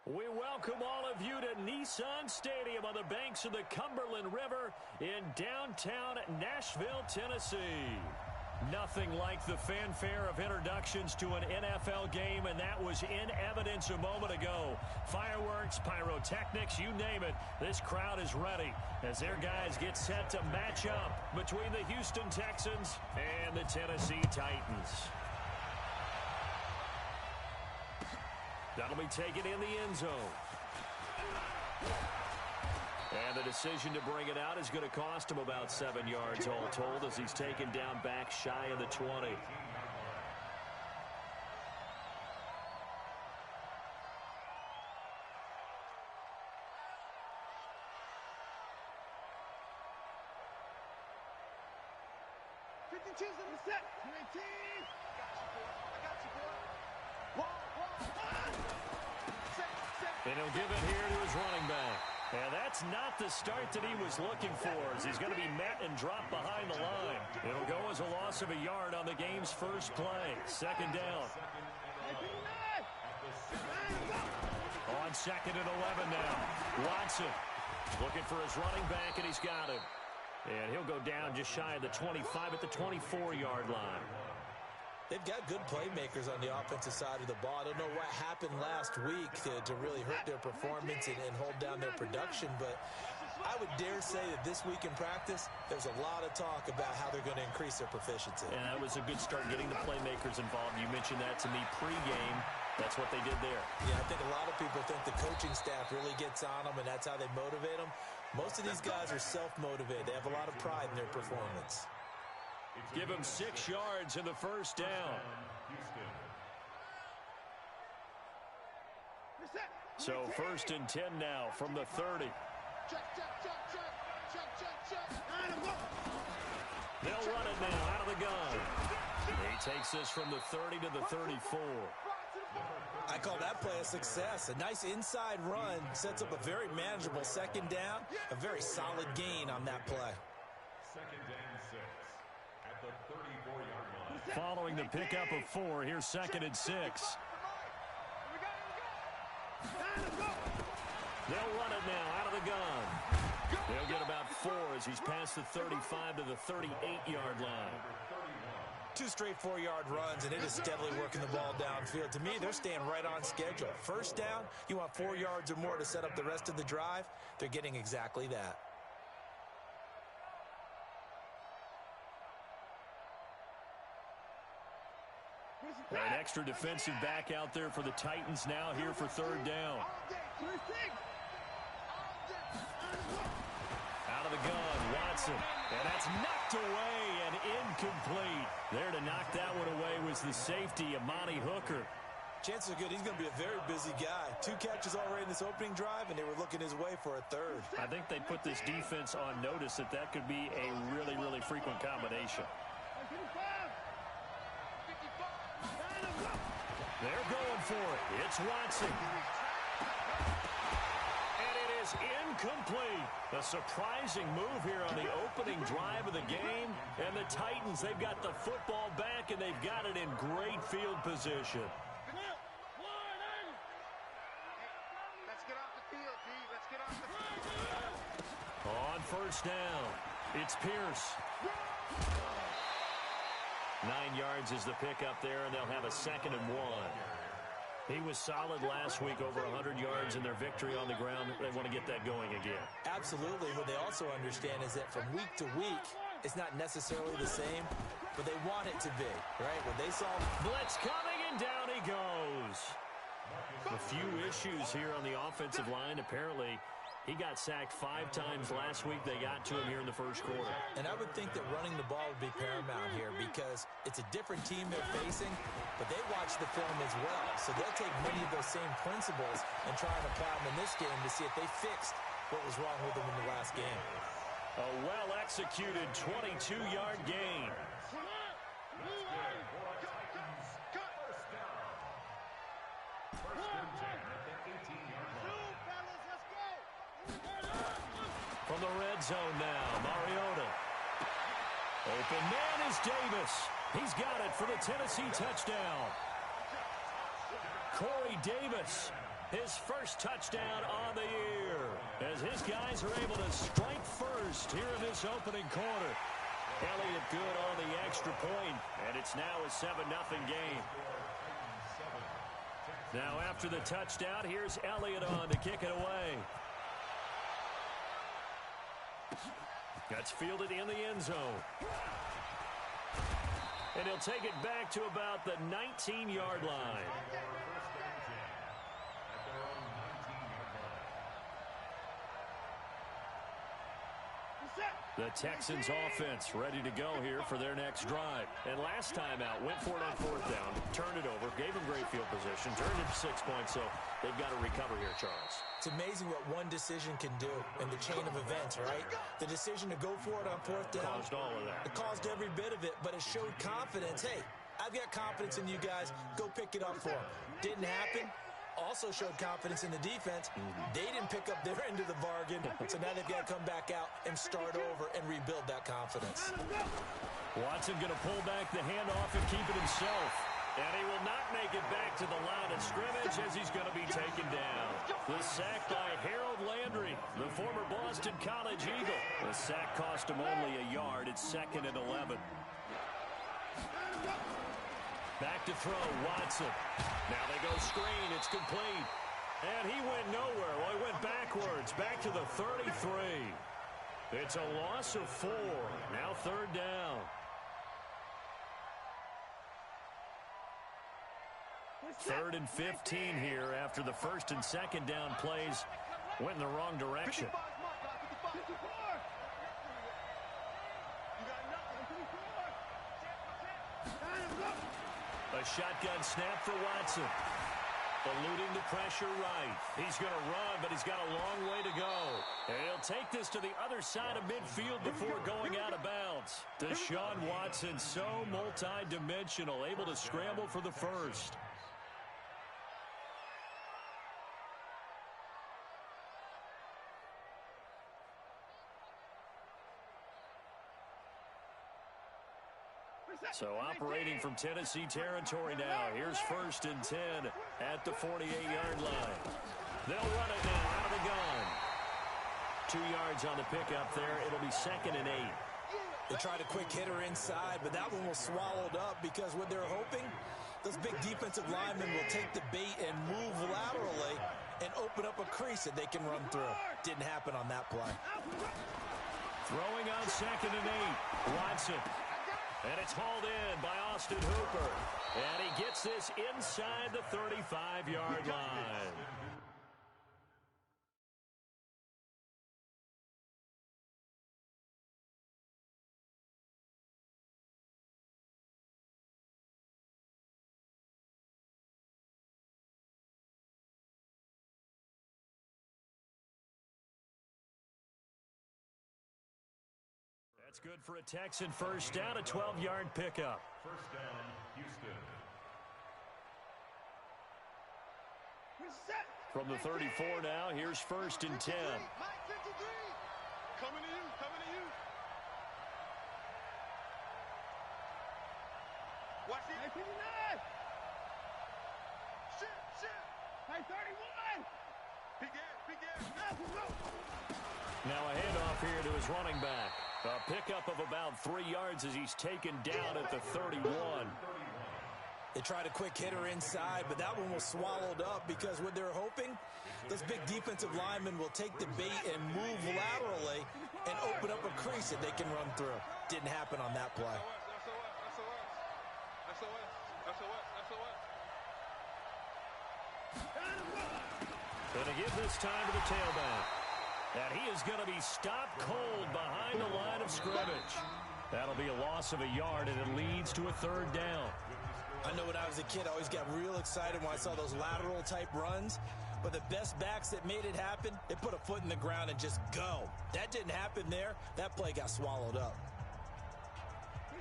We welcome all of you to Nissan Stadium on the banks of the Cumberland River in downtown Nashville, Tennessee. Nothing like the fanfare of introductions to an NFL game, and that was in evidence a moment ago. Fireworks, pyrotechnics, you name it, this crowd is ready as their guys get set to match up between the Houston Texans and the Tennessee Titans. That'll be taken in the end zone. And the decision to bring it out is going to cost him about 7 yards all told as he's taken down back shy of the 20. And he'll give it here to his running back. And that's not the start that he was looking for, as he's going to be met and dropped behind the line. It'll go as a loss of a yard on the game's first play. Second down. On second and 11 now. Watson looking for his running back, and he's got him. And he'll go down just shy of the 25 at the 24-yard line. They've got good playmakers on the offensive side of the ball. I don't know what happened last week to really hurt their performance and hold down their production, but I would dare say that this week in practice, there's a lot of talk about how they're going to increase their proficiency. And that was a good start, getting the playmakers involved. You mentioned that to me pregame. That's what they did there. Yeah, I think a lot of people think the coaching staff really gets on them, and that's how they motivate them. Most of these guys are self-motivated. They have a lot of pride in their performance. Give him 6 yards in the first down. So first and 10 now from the 30. They'll run it now out of the gun. He takes this from the 30 to the 34. I call that play a success. A nice inside run sets up a very manageable second down. A very solid gain on that play. Second down 6. At the 34-yard line. Following the pickup of 4, here's second and 6. They'll run it now out of the gun. They'll get about 4 as he's past the 35 to the 38-yard line. 2 straight 4-yard runs, and it is steadily working the ball downfield. To me, they're staying right on schedule. First down, you want 4 yards or more to set up the rest of the drive. They're getting exactly that. An extra defensive back out there for the Titans now here for third down. Out of the gun, Watson. And that's knocked away and incomplete. There to knock that one away was the safety, Amani Hooker. Chances are good he's going to be a very busy guy. 2 catches already in this opening drive, and they were looking his way for a third. I think they put this defense on notice that could be a really, really frequent combination. They're going for it. It's Watson. And it is incomplete. A surprising move here on the opening drive of the game. And the Titans, they've got the football back, and they've got it in great field position. Let's get off the field, G. Let's get off the field. On first down, it's Pierce. 9 yards is the pickup there, and they'll have a 2nd and 1. He was solid last week, over 100 yards in their victory on the ground. They want to get that going again. Absolutely. What they also understand is that from week to week, it's not necessarily the same, but they want it to be, right? When they saw blitz coming, and down he goes. A few issues here on the offensive line. Apparently, he got sacked 5 times last week. They got to him here in the first quarter. And I would think that running the ball would be paramount here because it's a different team they're facing, but they watch the film as well. So they'll take many of those same principles and try and apply them in this game to see if they fixed what was wrong with them in the last game. A well-executed 22-yard gain. From the red zone now, Mariota. Open man is Davis. He's got it for the Tennessee touchdown. Corey Davis His first touchdown on the year as his guys are able to strike first here in this opening quarter. Elliott good on the extra point, and it's now a 7-0 game. Now after the touchdown, here's Elliott on to kick it away. That's fielded in the end zone. And he'll take it back to about the 19-yard line. The Texans offense ready to go here for their next drive. And last time out, went for it on fourth down, turned it over, gave them great field position, turned it to 6 points, so they've got to recover here, Charles. It's amazing what one decision can do in the chain of events, right? The decision to go for it on fourth down. Caused all of that. It caused every bit of it, but it showed confidence. Hey, I've got confidence in you guys. Go pick it up for them. Didn't happen. Also showed confidence in the defense. They didn't pick up their end of the bargain, so now they've got to come back out and start over and rebuild that confidence. Watson going to pull back the handoff and keep it himself. And he will not make it back to the line of scrimmage as he's going to be taken down. The sack by Harold Landry, the former Boston College Eagle. The sack cost him only a yard. It's 2nd and 11. Back to throw, Watson. Now they go screen, it's complete. And he went nowhere. Well, he went backwards, back to the 33. It's a loss of 4. Now 3rd down. Third and 15 here after the 1st and 2nd down plays went in the wrong direction. A shotgun snap for Watson. Eluding the pressure right. He's going to run, but he's got a long way to go. And he'll take this to the other side of midfield before going out of bounds. Deshaun Watson, so multi-dimensional, able to scramble for the first. So operating from Tennessee territory now. Here's 1st and 10 at the 48-yard line. They'll run it now out of the gun. 2 yards on the pickup there. It'll be 2nd and 8. They tried a quick hitter inside, but that one was swallowed up because what they're hoping, those big defensive linemen will take the bait and move laterally and open up a crease that they can run through. Didn't happen on that play. Throwing on 2nd and 8. Watson. And it's hauled in by Austin Hooper. And he gets this inside the 35-yard line. That's good for a Texan first down, a 12-yard pickup. First down, Houston. From the 34 now, here's 1st and 10. Coming to you, coming to you. Watch it. Hey, 59. Shit. Hey, 31. Big ass. Now a handoff here to his running back. A pickup of about 3 yards as he's taken down at the 31. They tried a quick hitter inside, but that one was swallowed up because what they're hoping, those big defensive linemen will take the bait and move laterally and open up a crease that they can run through. Didn't happen on that play. Gonna give this time to the tailback. And he is going to be stopped cold behind the line of scrimmage. That'll be a loss of a yard, and it leads to a 3rd down. I know when I was a kid, I always got real excited when I saw those lateral-type runs. But the best backs that made it happen, they put a foot in the ground and just go. That didn't happen there. That play got swallowed up.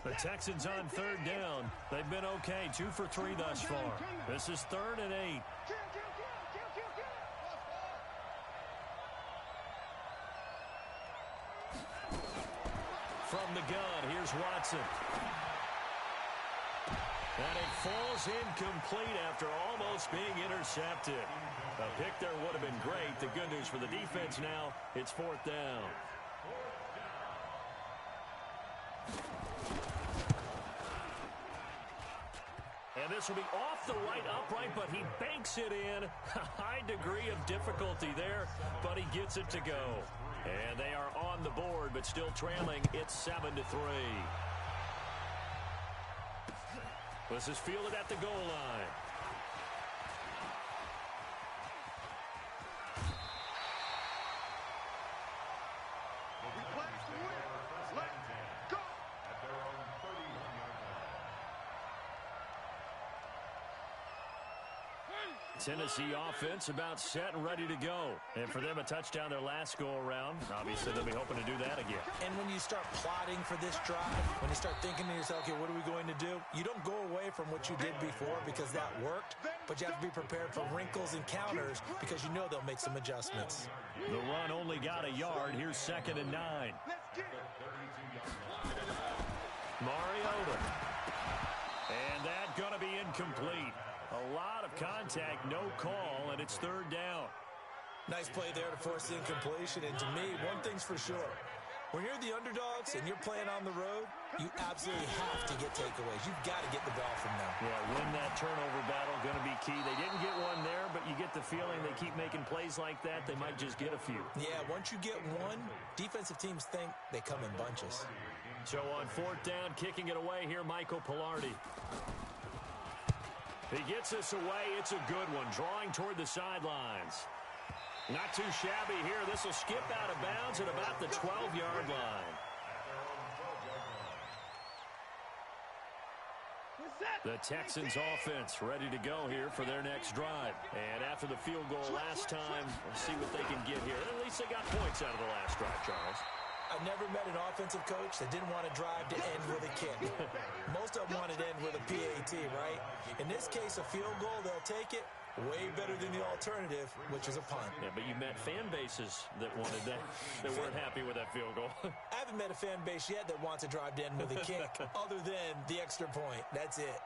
The Texans on 3rd down. They've been okay, 2 for 3 thus far. This is 3rd and 8. From the gun, here's Watson. And it falls incomplete after almost being intercepted. A pick there would have been great. The good news for the defense now, it's fourth down. And this will be off the right upright, but he banks it in. A high degree of difficulty there, but he gets it to go. And they are on the board, but still trailing. It's 7-3. This is fielded at the goal line. Tennessee offense about set and ready to go. And for them, a touchdown their last go-around. Obviously, they'll be hoping to do that again. And when you start plotting for this drive, when you start thinking to yourself, okay, what are we going to do? You don't go away from what you did before because that worked, but you have to be prepared for wrinkles and counters because you know they'll make some adjustments. The run only got a yard. Here's 2nd and 9. Mariota. And that's going to be incomplete. A lot of contact, no call, and it's 3rd down. Nice play there to force the incompletion. And to me, one thing's for sure. When you're the underdogs and you're playing on the road, you absolutely have to get takeaways. You've got to get the ball from them. Yeah, win that turnover battle, going to be key. They didn't get one there, but you get the feeling they keep making plays like that, they might just get a few. Yeah, once you get one, defensive teams think they come in bunches. So on 4th down, kicking it away here, Michael Pilardi. He gets us away. It's a good one. Drawing toward the sidelines. Not too shabby here. This will skip out of bounds at about the 12-yard line. The Texans offense ready to go here for their next drive. And after the field goal last time, we'll see what they can get here. At least they got points out of the last drive, Charles. I've never met an offensive coach that didn't want to drive to end with a kick. Most of them wanted to end with a PAT, right? In this case, a field goal, they'll take it. Way better than the alternative, which is a punt. Yeah, but you met fan bases that wanted that, that weren't happy with that field goal. I haven't met a fan base yet that wants to drive to end with a kick, other than the extra point. That's it.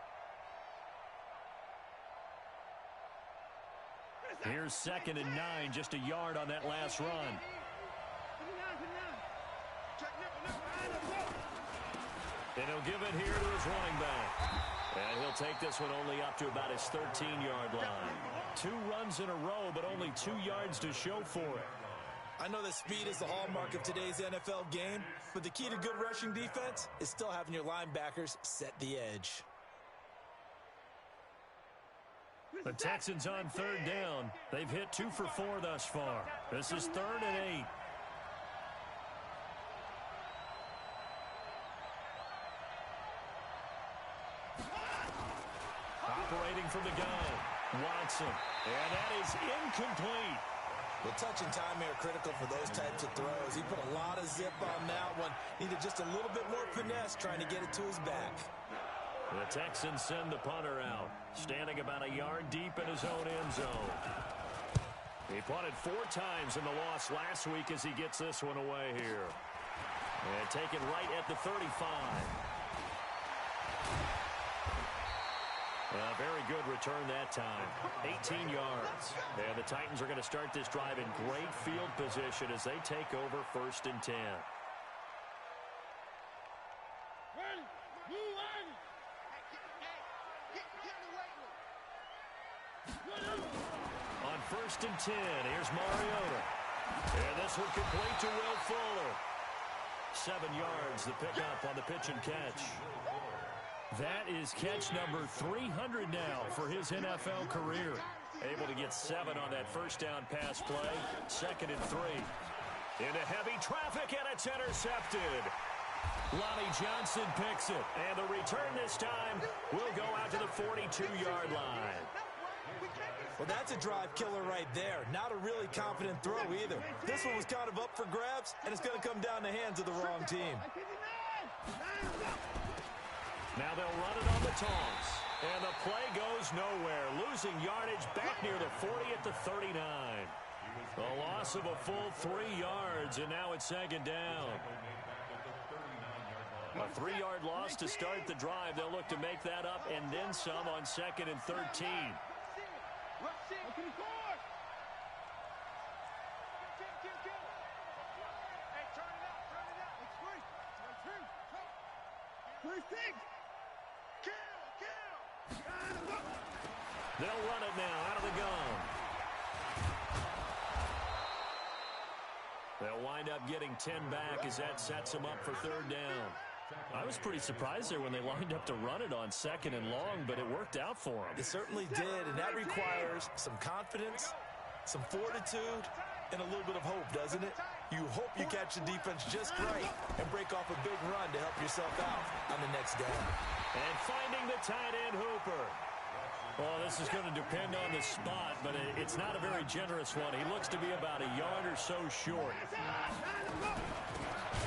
Here's 2nd and 9, just a yard on that last run. And he'll give it here to his running back. And he'll take this one only up to about his 13-yard line. 2 runs in a row, but only 2 yards to show for it. I know that speed is the hallmark of today's NFL game, but the key to good rushing defense is still having your linebackers set the edge. The Texans on 3rd down. They've hit 2 for 4 thus far. This is 3rd and 8. Operating from the gun, Watson. And that is incomplete. The touch and time are critical for those types of throws. He put a lot of zip on that one. Needed just a little bit more finesse trying to get it to his back. The Texans send the punter out, standing about a yard deep in his own end zone. He punted 4 times in the loss last week as he gets this one away here. And taken right at the 35. A very good return that time. 18 yards. And the Titans are going to start this drive in great field position as they take over 1st and 10. On 1st and 10, here's Mariota. And this one complete to Will Fuller. 7 yards, the pickup on the pitch and catch. That is catch number 300 now for his NFL career. Able to get 7 on that 1st down pass play. 2nd and 3. Into heavy traffic, and it's intercepted. Lonnie Johnson picks it. And the return this time will go out to the 42-yard line. Well, that's a drive killer right there. Not a really confident throw either. This one was kind of up for grabs, and it's going to come down the hands of the wrong team. Now they'll run it on the Tongs. And the play goes nowhere. Losing yardage back near the 40 at the 39. A loss of a full 3 yards, and now it's 2nd down. A 3-yard loss to start the drive. They'll look to make that up and then some on 2nd and 13. They'll run it now out of the gun. They'll wind up getting 10 back as that sets them up for 3rd down. I was pretty surprised there when they lined up to run it on 2nd and long, but it worked out for them. It certainly did, and that requires some confidence, some fortitude, and a little bit of hope, doesn't it? You hope you catch the defense just right and break off a big run to help yourself out on the next down. And finding the tight end Hooper. Well, this is going to depend on the spot, but it's not a very generous one. He looks to be about a yard or so short.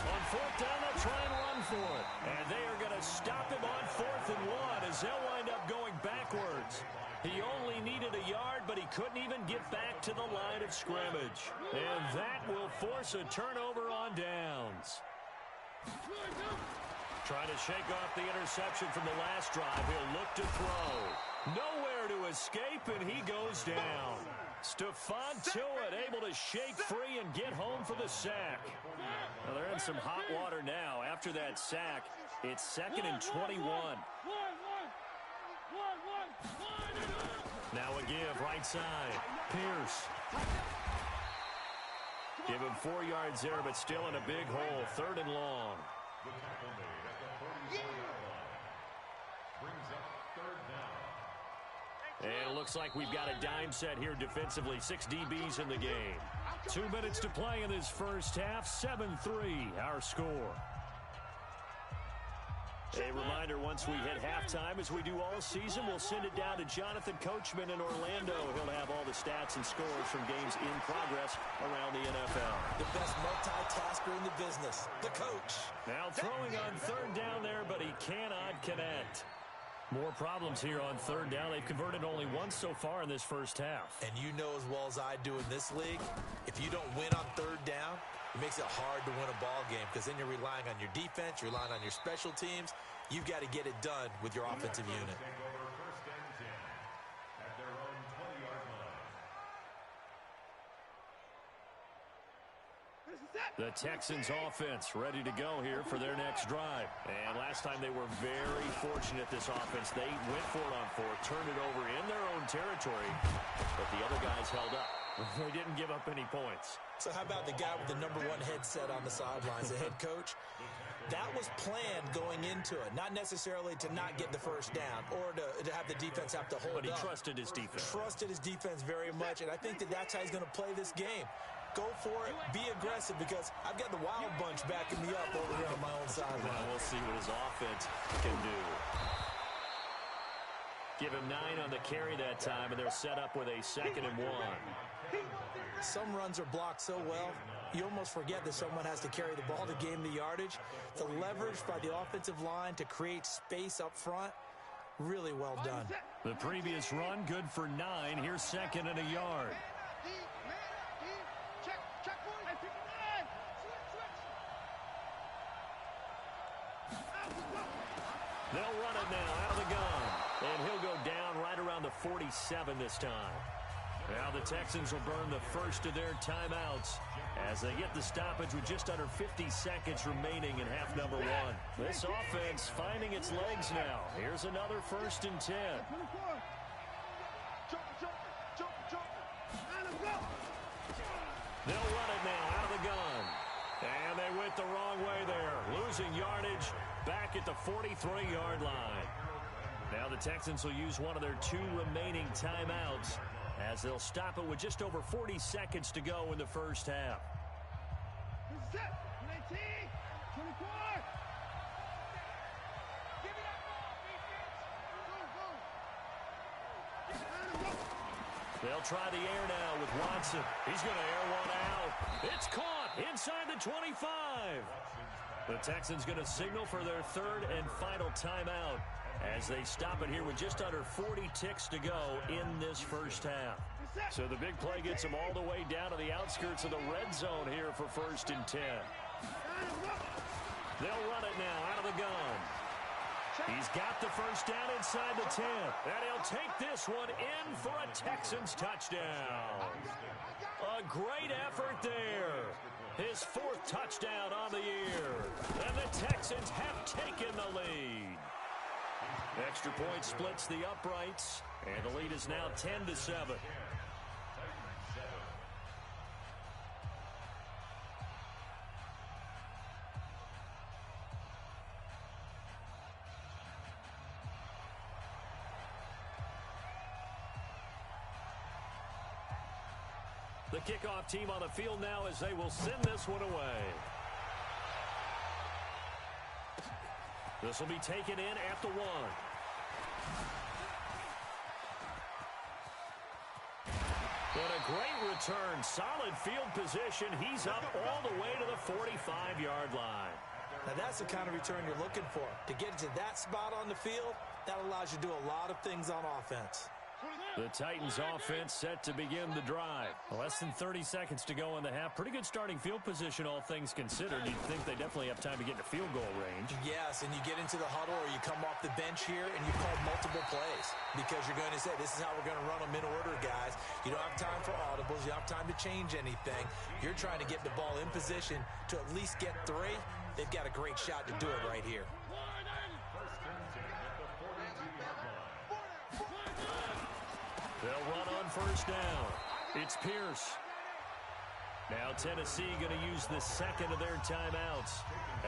On 4th down, they'll try and run for it. And they are going to stop him on 4th and 1 as they'll wind up going backwards. He only needed a yard, but he couldn't even get back to the line of scrimmage. And that will force a turnover on downs. Trying to shake off the interception from the last drive. He'll look to throw. Nowhere to escape, and he goes down. Stephon Tuitt able to shake free and get home for the sack. Well, they're in some hot water now. After that sack, it's 2nd and 21. Now a give, right side. Pierce. Give him 4 yards there, but still in a big hole. 3rd and long. The tackle made at the 34-yard line. Brings up 3rd down. And it looks like we've got a dime set here defensively. 6 DBs in the game. 2 minutes to play in this first half. 7-3 our score. A reminder, once we hit halftime, as we do all season, we'll send it down to Jonathan Coachman in Orlando. He'll have all the stats and scores from games in progress around the NFL. The best multitasker in the business, the coach. Now throwing on 3rd down there, but he cannot connect. More problems here on 3rd down. They've converted only once so far in this first half. And you know as well as I do in this league, if you don't win on 3rd down, it makes it hard to win a ball game because then you're relying on your defense, you're relying on your special teams. You've got to get it done with your offensive unit. Take over 1st and 10 at their own 20-yard line. The Texans offense ready to go here for their next drive. And last time they were very fortunate, this offense. They went for it on 4th, turned it over in their own territory, but the other guys held up. They didn't give up any points. So how about the guy with the #1 headset on the sidelines, the head coach? That was planned going into it, not necessarily to not get the first down or to have the defense have to hold up. But he trusted his defense. Trusted his defense very much, and I think that's how he's going to play this game. Go for it, be aggressive, because I've got the wild bunch backing me up over here on my own sideline. Well, we'll see what his offense can do. Give him 9 on the carry that time, and they're set up with a 2nd and 1. Some runs are blocked so well, you almost forget that someone has to carry the ball to gain the yardage. The leverage by the offensive line to create space up front, really well done. The previous run, good for 9. Here's 2nd and a yard. They'll run it now out of the gun. And he'll go down right around the 47 this time. Now the Texans will burn the first of their timeouts as they get the stoppage with just under 50 seconds remaining in half number 1. This offense finding its legs now. Here's another 1st and 10. They'll run it now out of the gun. And they went the wrong way there. Losing yardage back at the 43-yard line. Now the Texans will use one of their 2 remaining timeouts as they'll stop it with just over 40 seconds to go in the first half. They'll try the air now with Watson. He's going to air one out. It's caught inside the 25. The Texans going to signal for their 3rd and final timeout as they stop it here with just under 40 ticks to go in this first half. So the big play gets them all the way down to the outskirts of the red zone here for 1st and 10. They'll run it now out of the gun. He's got the first down inside the 10. And he'll take this one in for a Texans touchdown. A great effort there. His fourth touchdown on the year. And the Texans have taken the lead. Extra point splits the uprights. And the lead is now 10-7. The kickoff team on the field now as they will send this one away. This will be taken in at the 1. But a great return. Solid field position. He's up all the way to the 45-yard line. Now that's the kind of return you're looking for. To get to that spot on the field, that allows you to do a lot of things on offense. The Titans offense set to begin the drive. Less than 30 seconds to go in the half. Pretty good starting field position, all things considered. You'd think they definitely have time to get into field goal range. Yes, and you get into the huddle or you come off the bench here and you call multiple plays because you're going to say, this is how we're going to run them in order, guys. You don't have time for audibles. You don't have time to change anything. You're trying to get the ball in position to at least get 3. They've got a great shot to do it right here. They'll run on first down. It's Pierce. Now Tennessee going to use the second of their timeouts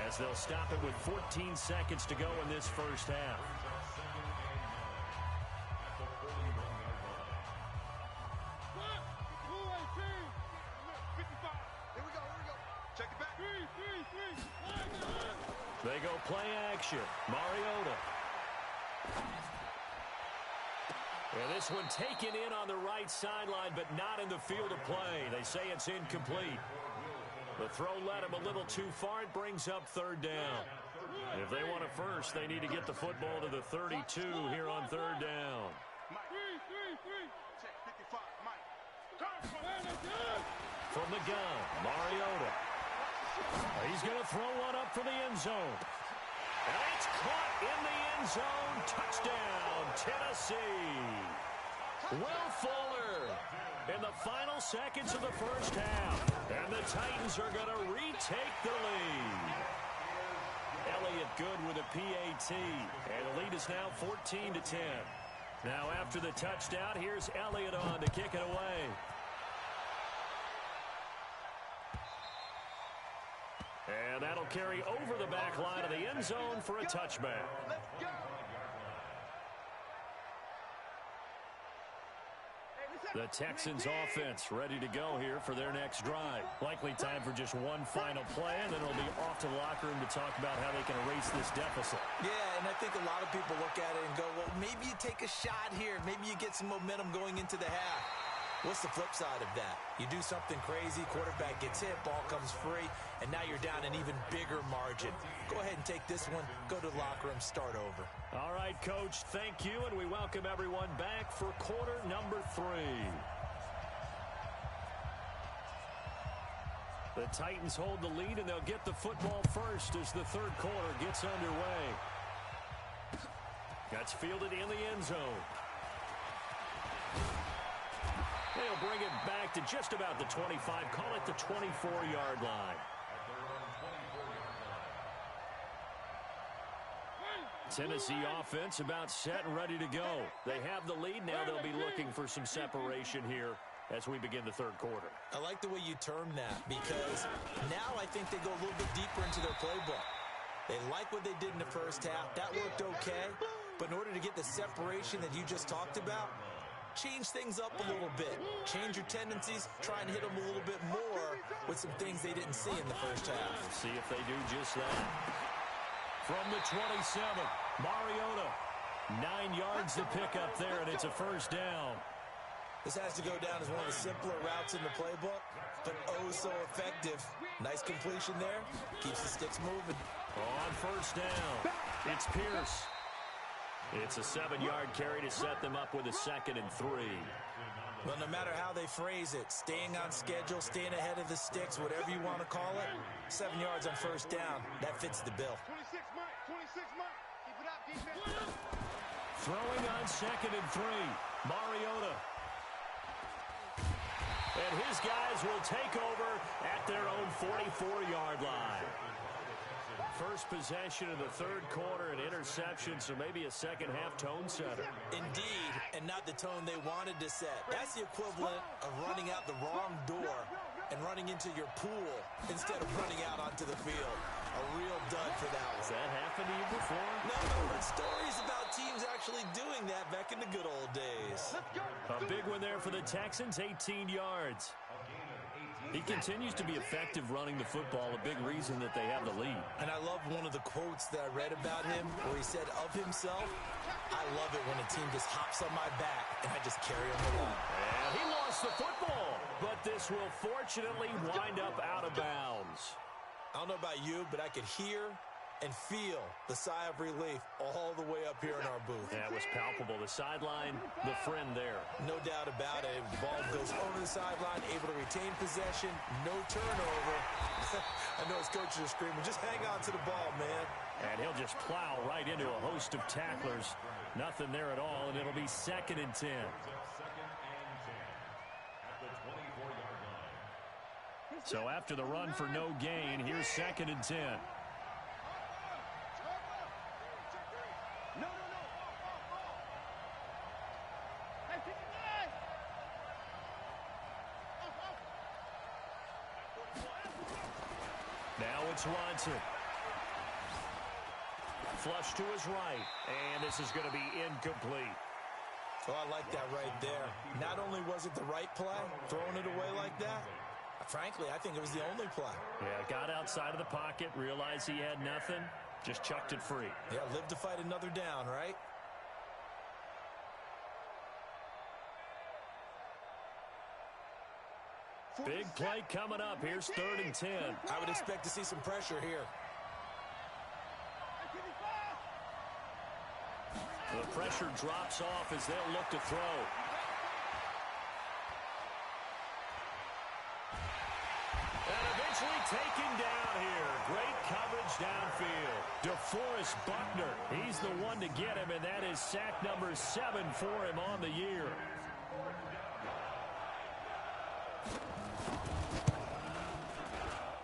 as they'll stop it with 14 seconds to go in this first half. They go play action. Mariota. And this one taken in on the right sideline, but not in the field of play. They say it's incomplete. The throw led him a little too far. It brings up third down. If they want a first, they need to get the football to the 32 here on third down. From the gun, Mariota. He's going to throw one up for the end zone. And it's caught in the end zone. Touchdown, Tennessee. Will Fuller in the final seconds of the first half. And the Titans are going to retake the lead. Elliott good with a PAT. And the lead is now 14-10. Now after the touchdown, here's Elliott on to kick it away. And that'll carry over the back line of the end zone for a touchback. The Texans offense ready to go here for their next drive. Likely time for just one final play, and then it'll be off to the locker room to talk about how they can erase this deficit. Yeah, and I think a lot of people look at it and go, well, maybe you take a shot here. Maybe you get some momentum going into the half. What's the flip side of that? You do something crazy, quarterback gets hit, ball comes free, and now you're down an even bigger margin. Go ahead and take this one, go to the locker room, start over. All right, Coach, thank you, and we welcome everyone back for quarter number 3. The Titans hold the lead, and they'll get the football first as the third quarter gets underway. That's fielded in the end zone. They'll bring it back to just about the 25. Call it the 24-yard line. Tennessee offense about set and ready to go. They have the lead. Now they'll be looking for some separation here as we begin the third quarter. I like the way you term that because now I think they go a little bit deeper into their playbook. They like what they did in the first half. That worked okay. But in order to get the separation that you just talked about, change things up a little bit. Change your tendencies. Try and hit them a little bit more with some things they didn't see in the first half. We'll see if they do just that. From the 27, Mariota. 9 yards to pick up there, and it's a first down. This has to go down as one of the simpler routes in the playbook, but oh so effective. Nice completion there. Keeps the sticks moving. On first down, it's Pierce. It's a 7-yard carry to set them up with a 2nd and 3. Well, no matter how they phrase it, staying on schedule, staying ahead of the sticks, whatever you want to call it, 7 yards on first down, that fits the bill. 26 Mike, 26 Mike. Keep it up, defense. Throwing on 2nd and 3. Mariota. And his guys will take over at their own 44-yard line. First possession of the third quarter, an interception, so maybe a second-half tone setter. Indeed, and not the tone they wanted to set. That's the equivalent of running out the wrong door and running into your pool instead of running out onto the field. A real dud for that one. Has that happened to you before? No, I've heard stories about teams actually doing that back in the good old days. A big one there for the Texans, 18 yards. He continues to be effective running the football, a big reason that they have the lead. And I love one of the quotes that I read about him where he said of himself, I love it when a team just hops on my back and I just carry them along. And he lost the football, but this will fortunately wind up out of bounds. I don't know about you, but I could hear and feel the sigh of relief all the way up here in our booth. That was palpable. The sideline, the friend there. No doubt about it. The ball goes over the sideline, able to retain possession, no turnover. I know his coaches are screaming, just hang on to the ball, man. And he'll just plow right into a host of tacklers. Nothing there at all, and it'll be 2nd and 10. Second and 10 at the 24-yard line. So after the run for no gain, here's 2nd and 10. Now it's Watson. Flush to his right, and this is going to be incomplete. Oh, I like that right there. Not only was it the right play, throwing it away like that, frankly, I think it was the only play. Yeah, got outside of the pocket, realized he had nothing, just chucked it free. Yeah, live to fight another down, right? Big play coming up. Here's 3rd and 10. I would expect to see some pressure here. The pressure drops off as they'll look to throw. And eventually taken down here. Great coverage downfield. DeForest Buckner, he's the one to get him, and that is sack number 7 for him on the year.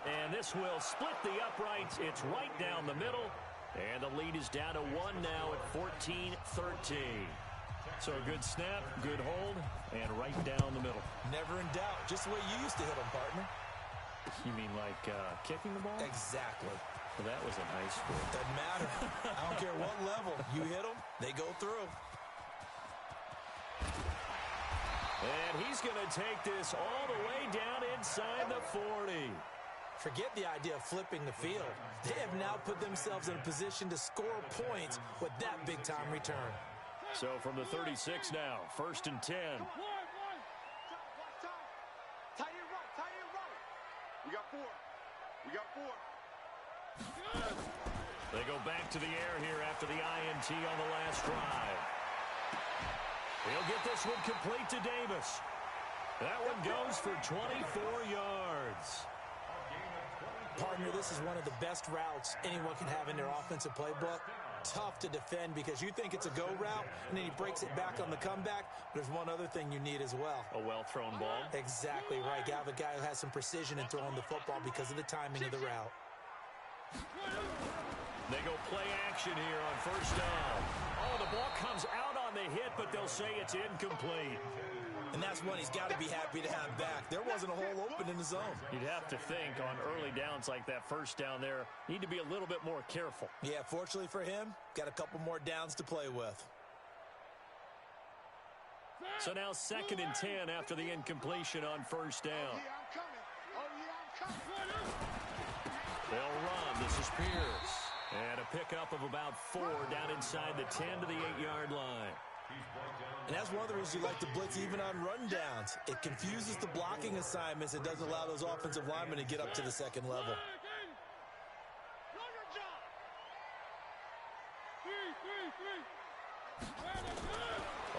And this will split the uprights. It's right down the middle. And the lead is down to 1 now at 14-13. So a good snap, good hold, and right down the middle. Never in doubt. Just the way you used to hit them, partner. You mean like kicking the ball? Exactly. Well, that was a nice score. Doesn't matter. I don't care what level. You hit them, they go through. And he's going to take this all the way down inside the 40. Forget the idea of flipping the field. They have now put themselves in a position to score points with that big-time return. So from the 36 now, 1st and 10. Tight end right. We got 4. We got 4. They go back to the air here after the INT on the last drive. He'll get this one complete to Davis. That one goes for 24 yards. Partner, this is one of the best routes anyone can have in their offensive playbook. Tough to defend because you think it's a go route, and then he breaks it back on the comeback. There's one other thing you need as well. A well-thrown ball. Exactly right. You have a guy who has some precision in throwing the football because of the timing of the route. They go play action here on 1st down. Oh, the ball comes out on the hit, but they'll say it's incomplete. And that's one he's got to be happy to have back. There wasn't a hole open in the zone. You'd have to think on early downs like that 1st down there, need to be a little bit more careful. Yeah, fortunately for him, got a couple more downs to play with. So now 2nd and 10 after the incompletion on 1st down. They'll run. This is Pierce. And a pickup of about 4 down inside the 10 to the 8-yard line. And that's one of the reasons you like to blitz even on rundowns. It confuses the blocking assignments. It doesn't allow those offensive linemen to get up to the 2nd level.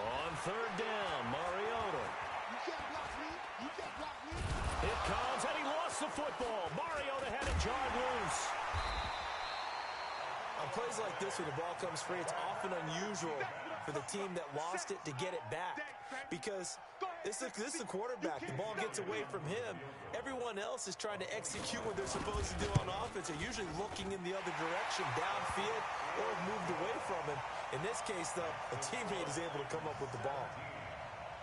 On 3rd down, Mariota. It comes, and he lost the football. Mariota had it jarred loose. On plays like this, when the ball comes free, it's often unusual for the team that lost it to get it back. Because this is a quarterback. The ball gets away from him. Everyone else is trying to execute what they're supposed to do on offense. They're usually looking in the other direction, downfield, or moved away from him. In this case, though, a teammate is able to come up with the ball.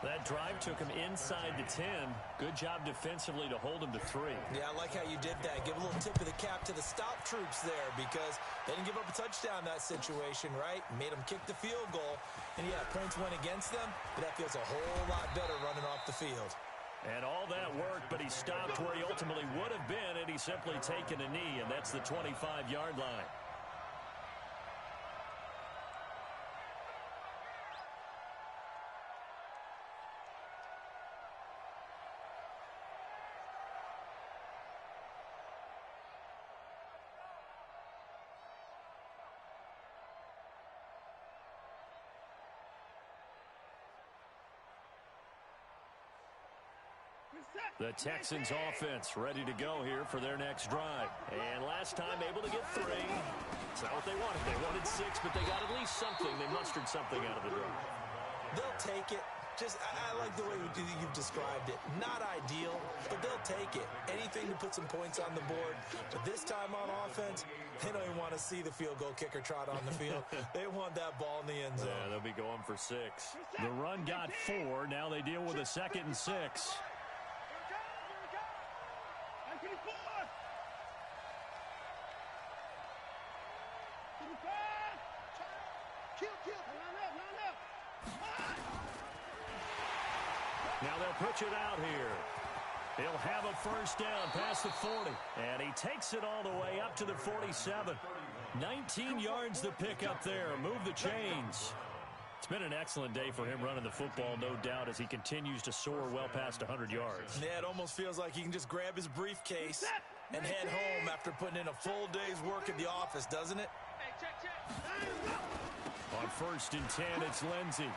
That drive took him inside the 10. Good job defensively to hold him to 3. Yeah, I like how you did that. Give a little tip of the cap to the stop troops there because they didn't give up a touchdown in that situation, right? Made them kick the field goal. And, yeah, points went against them, but that feels a whole lot better running off the field. And all that work, but he stopped where he ultimately would have been, and he's simply taken a knee, and that's the 25-yard line. The Texans offense ready to go here for their next drive. And last time able to get 3. It's not what they wanted. They wanted 6, but they got at least something. They mustered something out of the drive. They'll take it. I like the way you've described it. Not ideal, but they'll take it. Anything to put some points on the board. But this time on offense, they don't even want to see the field goal kicker trot on the field. They want that ball in the end zone. Yeah, they'll be going for 6. The run got 4. Now they deal with a 2nd and 6. Now they'll pitch it out here. He'll have a first down past the 40. And he takes it all the way up to the 47. 19 yards to pick up there. Move the chains. It's been an excellent day for him running the football, no doubt, as he continues to soar well past 100 yards. Yeah, it almost feels like he can just grab his briefcase and head home after putting in a full day's work at the office, doesn't it? On 1st and 10, it's Lindsey.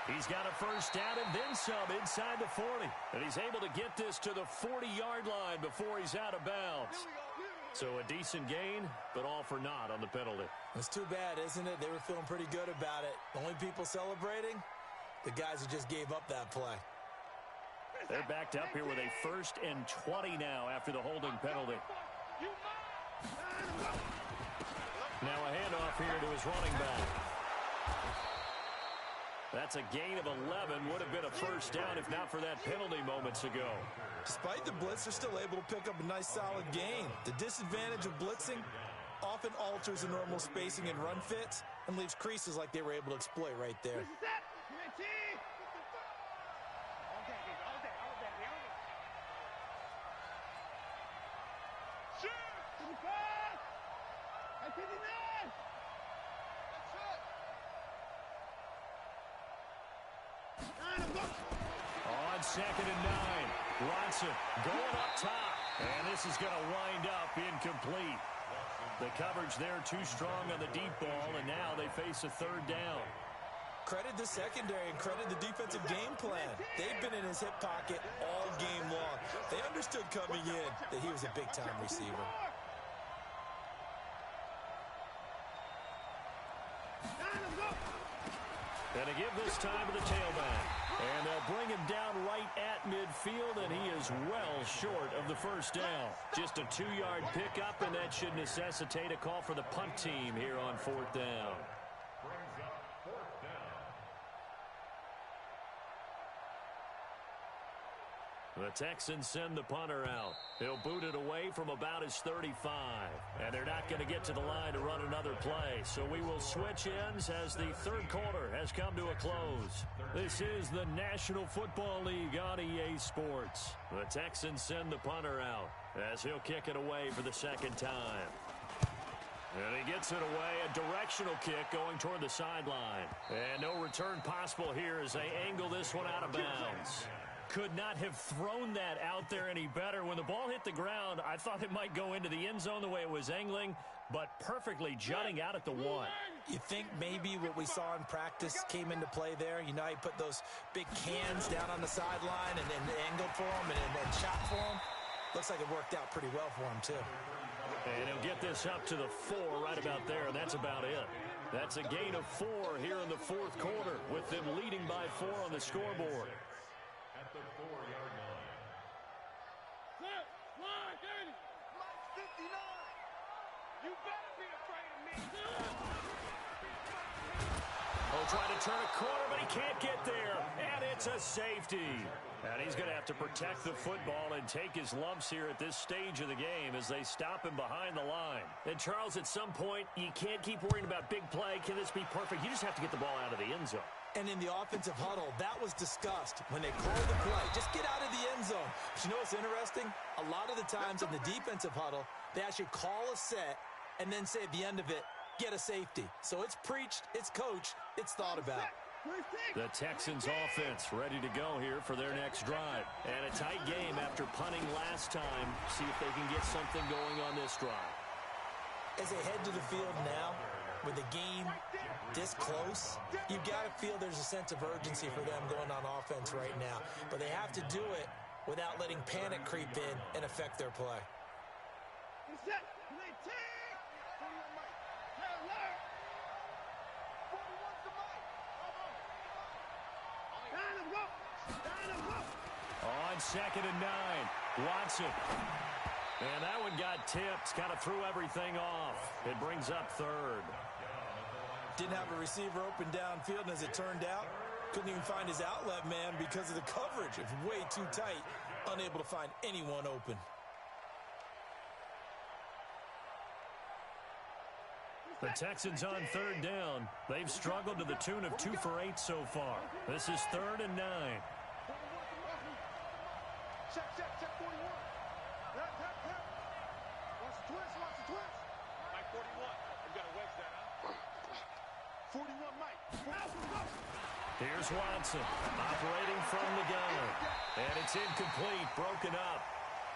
He's got a first down and then some inside the 40. And he's able to get this to the 40-yard line before he's out of bounds. So a decent gain, but all for naught on the penalty. It's too bad, isn't it? They were feeling pretty good about it. The only people celebrating, the guys who just gave up that play. They're backed up here with a 1st and 20 now after the holding penalty. Now a handoff here to his running back. That's a gain of 11. Would have been a first down if not for that penalty moments ago. Despite the blitz, they're still able to pick up a nice solid gain. The disadvantage of blitzing often alters the normal spacing and run fits and leaves creases like they were able to exploit right there. On 2nd and 9, Watson going up top. And this is going to wind up incomplete. The coverage there too strong on the deep ball, and now they face a 3rd down. Credit the secondary and credit the defensive game plan. They've been in his hip pocket all game long. They understood coming in that he was a big-time receiver. And to give this time to the tailback. And they'll bring him down right at midfield, and he is well short of the first down. Just a 2-yard pickup, and that should necessitate a call for the punt team here on 4th down. Brings up 4th down. The Texans send the punter out. He'll boot it away from about his 35. And they're not going to get to the line to run another play. So we will switch ends as the 3rd quarter has come to a close. This is the National Football League on EA Sports. The Texans send the punter out as he'll kick it away for the 2nd time. And he gets it away, a directional kick going toward the sideline. And no return possible here as they angle this one out of bounds. Could not have thrown that out there any better. When the ball hit the ground, I thought it might go into the end zone the way it was angling. but perfectly jutting out at the 1. You think maybe what we saw in practice came into play there? You know, he put those big cans down on the sideline and angled for him and shot for him. Looks like it worked out pretty well for him, too. And he'll get this up to the 4 right about there, and that's about it. That's a gain of 4 here in the fourth quarter, with them leading by 4 on the scoreboard. At the 4-yard line. Set, line, 30. Mike's 59. You better be afraid of me. Oh, trying to turn a corner, but he can't get there. And it's a safety. And he's going to have to protect the football and take his lumps here at this stage of the game as they stop him behind the line. And, Charles, at some point, you can't keep worrying about big play. Can this be perfect? You just have to get the ball out of the end zone. And in the offensive huddle, that was discussed when they called the play. Just get out of the end zone. But you know what's interesting? A lot of the times in the defensive huddle, they actually call a set and then say at the end of it, get a safety. So it's preached, it's coached, it's thought about. The Texans offense ready to go here for their next drive. And a tight game after punting last time. See if they can get something going on this drive. As they head to the field now, with the game this close, you've got to feel there's a sense of urgency for them going on offense right now. But they have to do it without letting panic creep in and affect their play. On 2nd and 9, Watson. And that one got tipped, kind of threw everything off. It brings up 3rd. Didn't have a receiver open downfield, and as it turned out, couldn't even find his outlet man because of the coverage. It was way too tight, unable to find anyone open. The Texans on 3rd down. They've struggled to the tune of 2 for 8 so far. This is 3rd and 9. Check 41. Watch the twist. Mike 41. You got to wedge that, huh? 41, Mike. Here's Watson operating from the gun. And it's incomplete, broken up.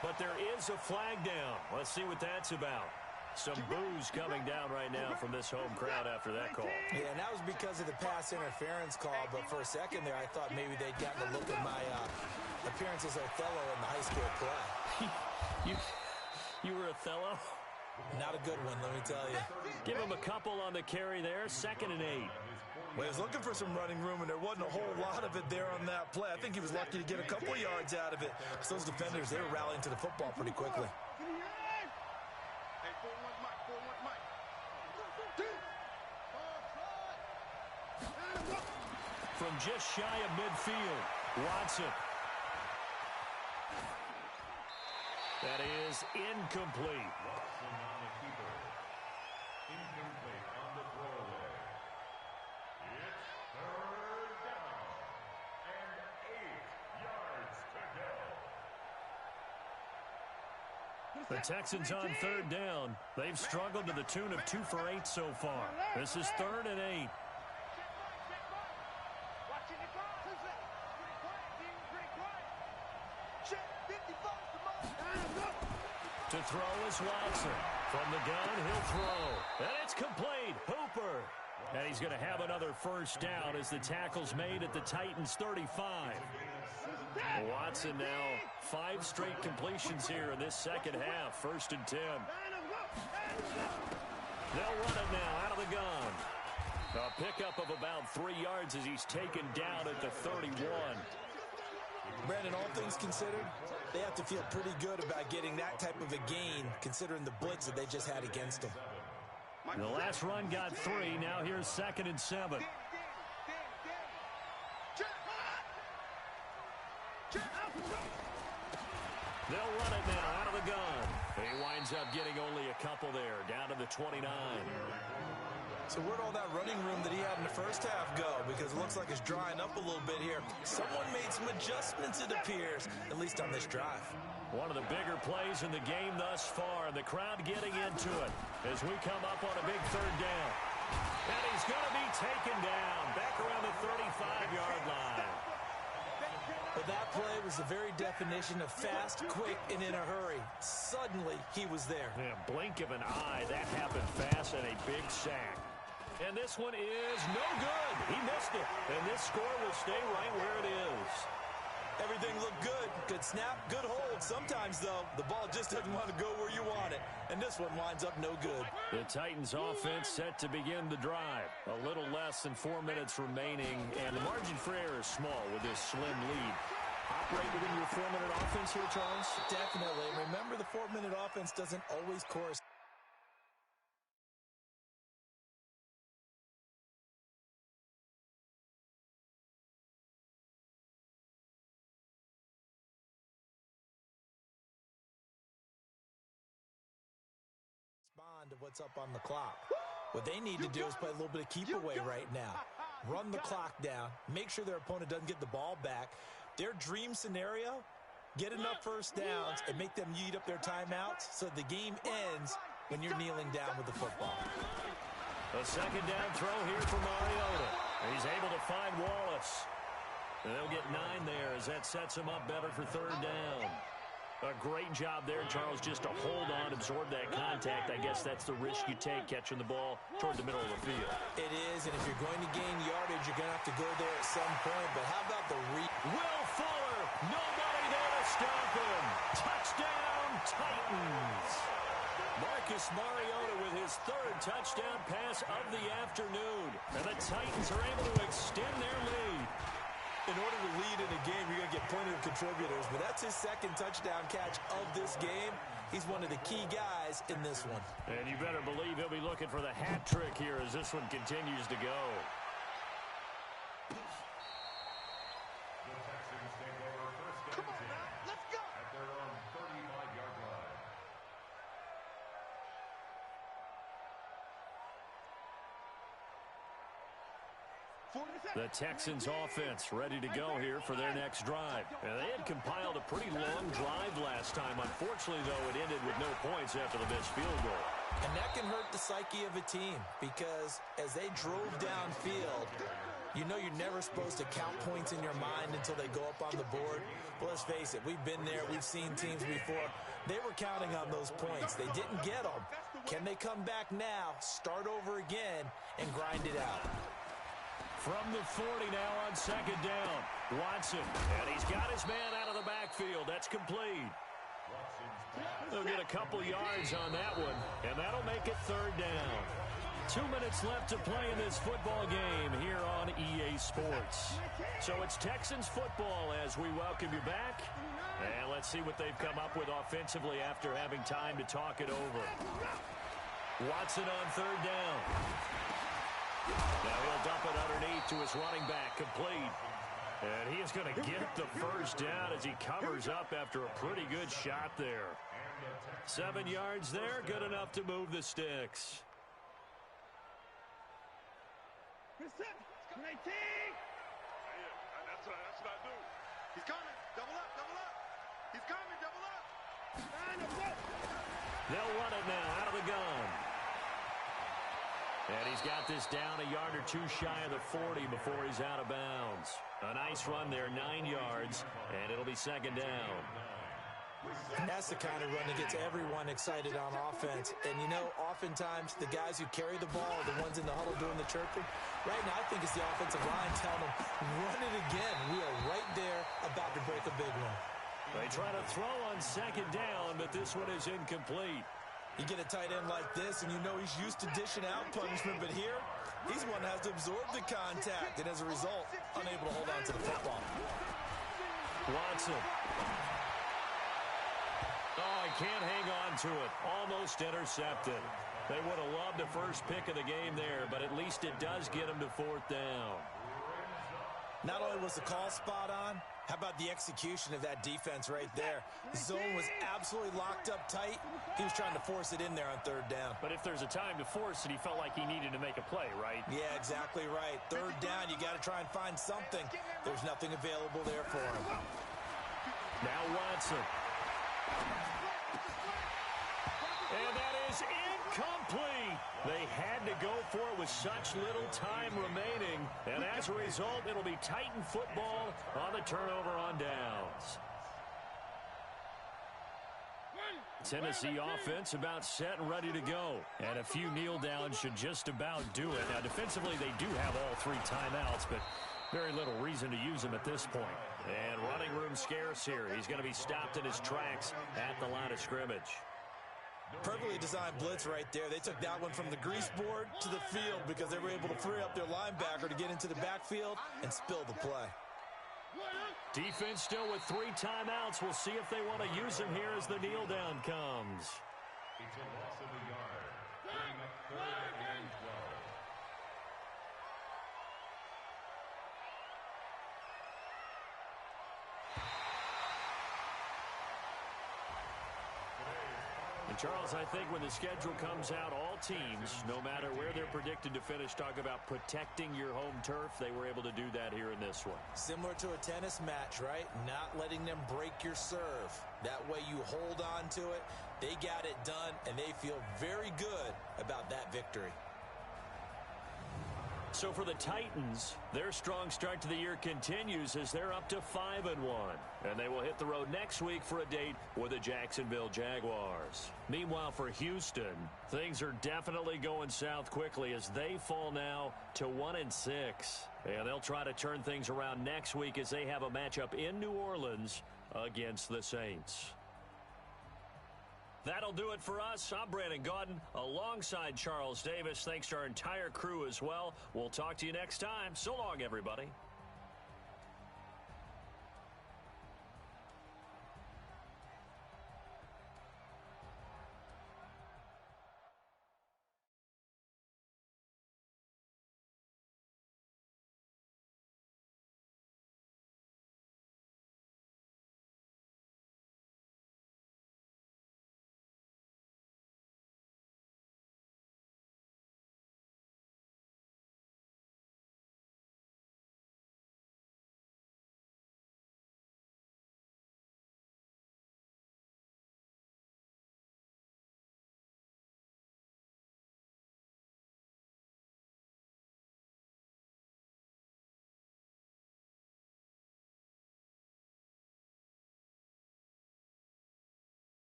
But there is a flag down. Let's see what that's about. Some boos coming down right now from this home crowd after that call. Yeah, and that was because of the pass interference call, but for a second there, I thought maybe they'd gotten a look at my appearance as Othello in the high school play. You were Othello? Not a good one, let me tell you. Give him a couple on the carry there, 2nd and 8. Well, he was looking for some running room, and there wasn't a whole lot of it there on that play. I think he was lucky to get a couple yards out of it. Because those defenders, they were rallying to the football pretty quickly. From just shy of midfield, Watson. That is incomplete. Watson on the keeper. Incomplete on the throwaway. It's 3rd down and 8 yards to go. The Texans on 3rd down. They've struggled to the tune of 2 for 8 so far. This is 3rd and 8. To throw is Watson. From the gun, he'll throw. And it's complete. Hooper. And he's going to have another first down as the tackle's made at the Titans' 35. Watson now 5 straight completions here in this second half. 1st and 10. They'll run it now out of the gun. A pickup of about 3 yards as he's taken down at the 31. Brandon, all things considered, they have to feel pretty good about getting that type of a gain, considering the blitz that they just had against them. The last run got 3. Now here's 2nd and 7. They'll run it now out of the gun. He winds up getting only a couple there, down to the 29. So where'd all that running room that he had in the first half go? Because it looks like it's drying up a little bit here. Someone made some adjustments, it appears, at least on this drive. One of the bigger plays in the game thus far. The crowd getting into it as we come up on a big 3rd down. And he's going to be taken down back around the 35-yard line. But that play was the very definition of fast, quick, and in a hurry. Suddenly, he was there. Yeah, blink of an eye. That happened fast and a big sack. And this one is no good. He missed it. And this score will stay right where it is. Everything looked good. Good snap, good hold. Sometimes, though, the ball just doesn't want to go where you want it. And this one winds up no good. The Titans offense set to begin the drive. A little less than 4 minutes remaining, and the margin for error is small with this slim lead. Operate within your 4-minute offense here, Charles? Definitely. Remember, the 4-minute offense doesn't always correspond. Of what's up on the clock. What they need to do is play a little bit of keep away right now. Run the clock down. Make sure their opponent doesn't get the ball back. Their dream scenario, get enough first downs and make them eat up their timeouts so the game ends when you're kneeling down with the football. A second down throw here for Mariota. He's able to find Wallace. They'll get 9 there as that sets him up better for third down. A great job there, Charles, just to hold on, absorb that contact. I guess that's the risk you take catching the ball toward the middle of the field. It is, and if you're going to gain yardage, you're going to have to go there at some point. But how about the Will Fuller, nobody there to stop him. Touchdown, Titans. Marcus Mariota with his 3rd touchdown pass of the afternoon. And the Titans are able to extend their lead. In order to lead in a game, you're going to get plenty of contributors, but that's his 2nd touchdown catch of this game. He's one of the key guys in this one. And you better believe he'll be looking for the hat trick here as this one continues to go. The Texans take over first and 10 Let's go. at their own 35-yard line. The Texans offense ready to go here for their next drive. And they had compiled a pretty long drive last time. Unfortunately, though, it ended with no points after the missed field goal. And that can hurt the psyche of a team because as they drove downfield, you know you're never supposed to count points in your mind until they go up on the board. But let's face it, we've been there. We've seen teams before. They were counting on those points. They didn't get them. Can they come back now, start over again, and grind it out? From the 40 now on second down. Watson, and he's got his man out of the backfield. That's complete. They'll get a couple yards on that one, and that'll make it third down. 2 minutes left to play in this football game here on EA Sports. So it's Texans football as we welcome you back. And let's see what they've come up with offensively after having time to talk it over. Watson on third down. Now he'll dump it underneath to his running back, complete. And he is going to get the first down as he covers up after a pretty good shot there. 7 yards there, good enough to move the sticks. That's what I do. He's coming. Double up, double up. He's coming, double up. They'll run it now out of the gun. And he's got this down a yard or two shy of the 40 before he's out of bounds. A nice run there, 9 yards, and it'll be second down. And that's the kind of run that gets everyone excited on offense. And, you know, oftentimes the guys who carry the ball are the ones in the huddle doing the chirping. Right now, I think it's the offensive line telling them, run it again. We are right there about to break a big one. They try to throw on second down, but this one is incomplete. You get a tight end like this, and you know he's used to dishing out punishment, but here, he's one that has to absorb the contact, and as a result, unable to hold on to the football. Watson. Oh, he can't hang on to it. Almost intercepted. They would have loved the first pick of the game there, but at least it does get him to fourth down. Not only was the call spot on, how about the execution of that defense right there? The zone was absolutely locked up tight. He was trying to force it in there on third down. But if there's a time to force it, he felt like he needed to make a play, right? Yeah, exactly right. Third down, you got to try and find something. There's nothing available there for him. Now Watson. And that is incomplete. They had to go for it with such little time remaining. And as a result, it'll be Titan football on the turnover on downs. Tennessee offense about set and ready to go. And a few kneel downs should just about do it. Now, defensively, they do have all 3 timeouts, but very little reason to use them at this point. And running room scarce here. He's going to be stopped in his tracks at the line of scrimmage. Perfectly designed blitz right there. They took that one from the grease board to the field because they were able to free up their linebacker to get into the backfield and spill the play. Defense still with 3 timeouts. We'll see if they want to use them here as the kneel down comes. It's a loss of a yard. Bring up 3rd and 12. And Charles, I think when the schedule comes out, all teams, no matter where they're predicted to finish, talk about protecting your home turf. They were able to do that here in this one. Similar to a tennis match, right? Not letting them break your serve. That way you hold on to it. They got it done, and they feel very good about that victory. So for the Titans, their strong start to the year continues as they're up to 5-1. And they will hit the road next week for a date with the Jacksonville Jaguars. Meanwhile, for Houston, things are definitely going south quickly as they fall now to 1-6. And they'll try to turn things around next week as they have a matchup in New Orleans against the Saints. That'll do it for us. I'm Brandon Gaudin alongside Charles Davis. Thanks to our entire crew as well. We'll talk to you next time. So long, everybody.